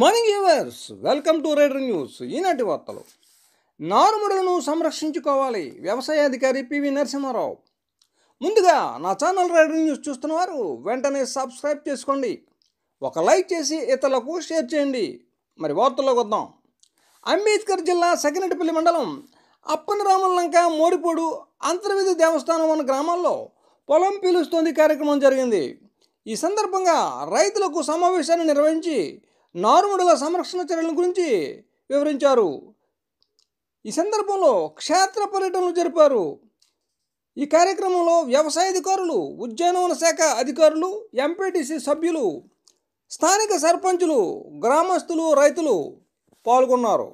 Morning viewers, welcome to Rider News. ఈనాటి వార్తలు. నారుమడులను సంరక్షించుకోవాలి, వ్యవసాయ అధికారి పివి నరసింహారావు. ముందుగా నా ఛానల్ రైడర్ న్యూస్ చూస్తున్నవారు వెంటనే సబ్స్క్రైబ్ చేసుకోండి, ఒక లైక్ చేసి ఇతరులకు షేర్ చేయండి. మరి వార్తల్లోకి వద్దాం. అంబేద్కర్ జిల్లా సకినటిపల్లి మండలం అప్పనరాములంక, మోడిపోడు, అంతర్వేది దేవస్థానం అన్న గ్రామాల్లో పొలం పీలుస్తోంది కార్యక్రమం జరిగింది. ఈ సందర్భంగా రైతులకు సమావేశాన్ని నిర్వహించి నారుమడుల సంరక్షణ చర్యల గురించి వివరించారు. ఈ సందర్భంలో క్షేత్ర పర్యటనలు జరిపారు. ఈ కార్యక్రమంలో వ్యవసాయ అధికారులు, ఉద్యానవన శాఖ అధికారులు, ఎంపీటీసీ సభ్యులు, స్థానిక సర్పంచులు, గ్రామస్తులు, రైతులు పాల్గొన్నారు.